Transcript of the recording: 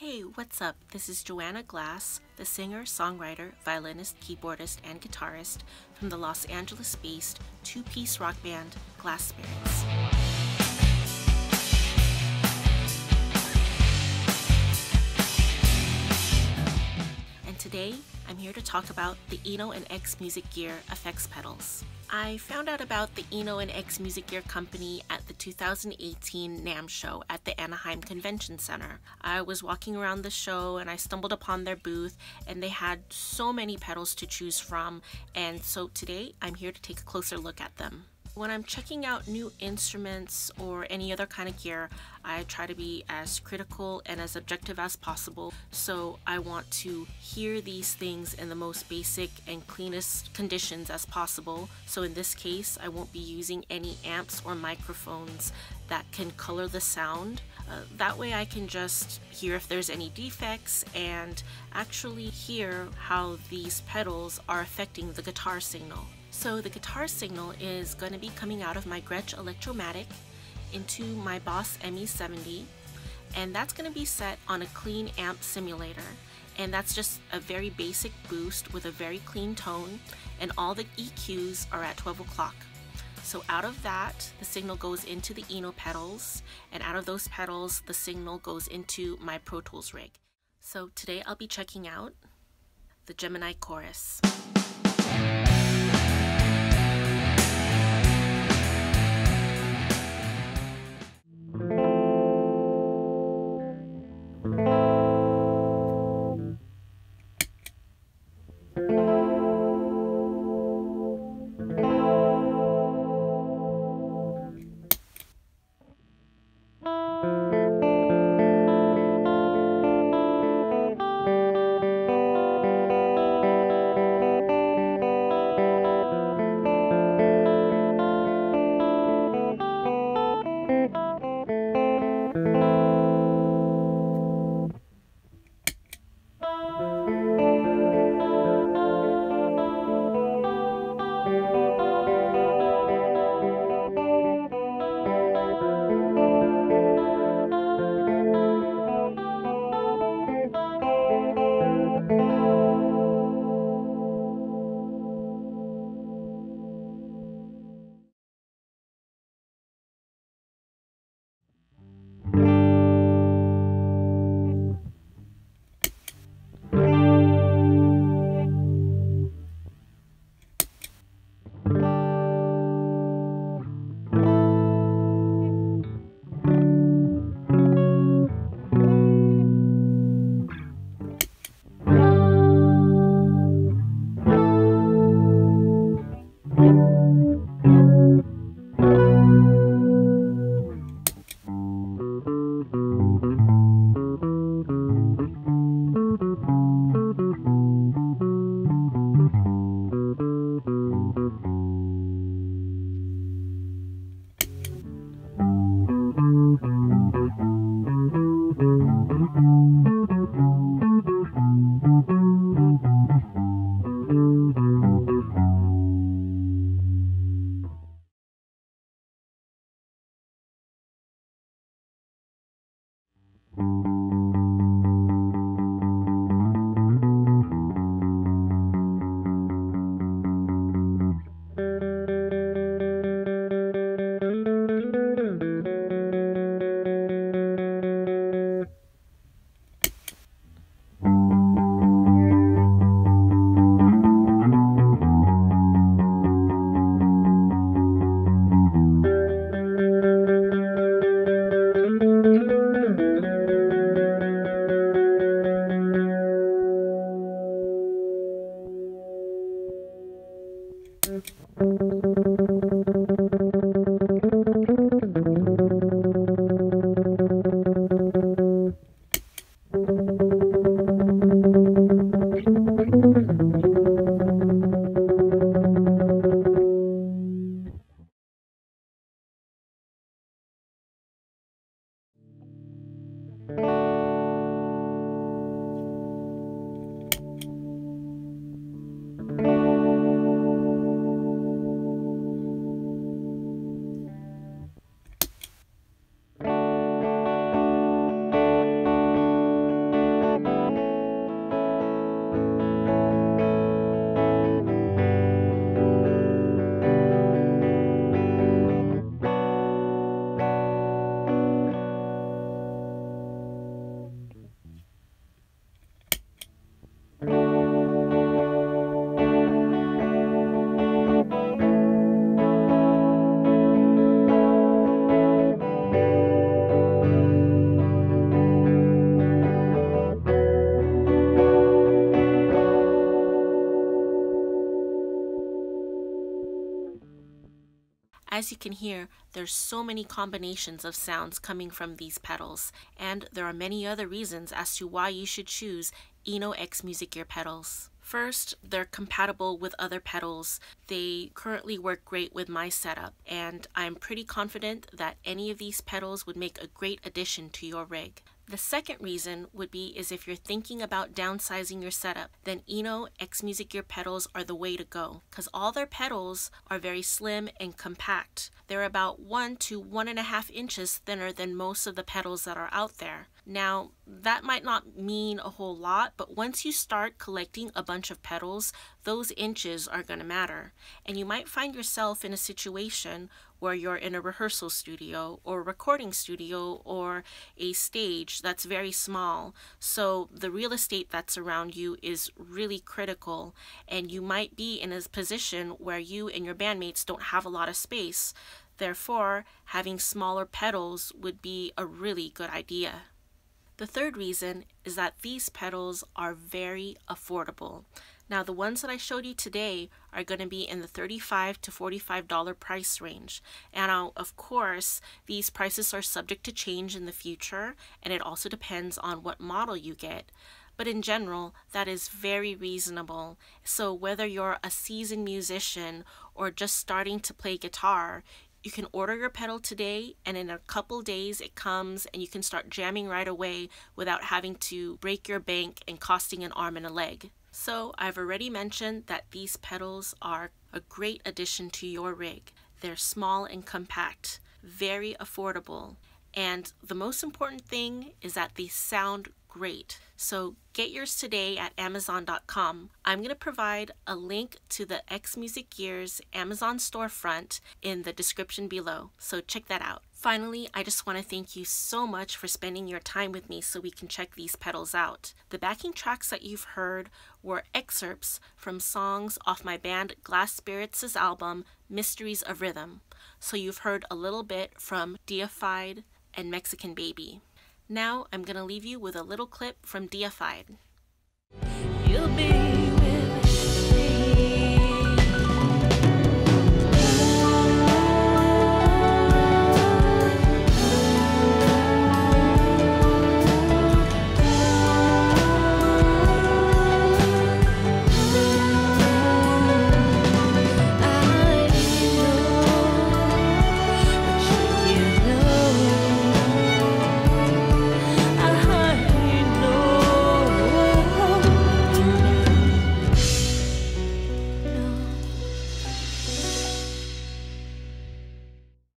Hey, what's up? This is Joanna Glass, the singer, songwriter, violinist, keyboardist, and guitarist from the Los Angeles-based two-piece rock band Glasspirits. And today, I'm here to talk about the Eno and X Music Gear effects pedals. I found out about the Eno and X Music Gear company at the 2018 NAMM show at the Anaheim Convention Center. I was walking around the show and I stumbled upon their booth, and they had so many pedals to choose from, and so today I'm here to take a closer look at them. When I'm checking out new instruments or any other kind of gear, I try to be as critical and as objective as possible. So I want to hear these things in the most basic and cleanest conditions as possible. So in this case, I won't be using any amps or microphones that can color the sound. That way I can just hear if there's any defects and actually hear how these pedals are affecting the guitar signal. So the guitar signal is going to be coming out of my Gretsch Electromatic into my Boss ME70, and that's going to be set on a clean amp simulator, and that's just a very basic boost with a very clean tone, and all the EQs are at 12 o'clock. So out of that, the signal goes into the Eno pedals, and out of those pedals, the signal goes into my Pro Tools rig. So today I'll be checking out the Gemini chorus. As you can hear, there's so many combinations of sounds coming from these pedals, and there are many other reasons as to why you should choose Eno X Music Gear pedals. First, they're compatible with other pedals. They currently work great with my setup, and I'm pretty confident that any of these pedals would make a great addition to your rig. The second reason would be is if you're thinking about downsizing your setup, then Eno X Music Gear pedals are the way to go, because all their pedals are very slim and compact. They're about 1 to 1.5 inches thinner than most of the pedals that are out there. Now, that might not mean a whole lot, but once you start collecting a bunch of pedals, those inches are going to matter. And you might find yourself in a situation where you're in a rehearsal studio or recording studio or a stage that's very small. So the real estate that's around you is really critical, and you might be in a position where you and your bandmates don't have a lot of space. Therefore, having smaller pedals would be a really good idea. The third reason is that these pedals are very affordable. Now, the ones that I showed you today are going to be in the $35 to $45 price range. And now, of course, these prices are subject to change in the future, and it also depends on what model you get. But in general, that is very reasonable. So whether you're a seasoned musician or just starting to play guitar, you can order your pedal today, and in a couple days it comes and you can start jamming right away without having to break your bank and costing an arm and a leg. So I've already mentioned that these pedals are a great addition to your rig. They're small and compact, very affordable, and the most important thing is that they sound great. So get yours today at Amazon.com. I'm going to provide a link to the X Music Gear's Amazon storefront in the description below, so check that out. Finally, I just want to thank you so much for spending your time with me so we can check these pedals out. The backing tracks that you've heard were excerpts from songs off my band Glasspirits' album Mysteries of Rhythm. So you've heard a little bit from Deified and Mexican Baby. Now I'm going to leave you with a little clip from Deified. You'll be with me.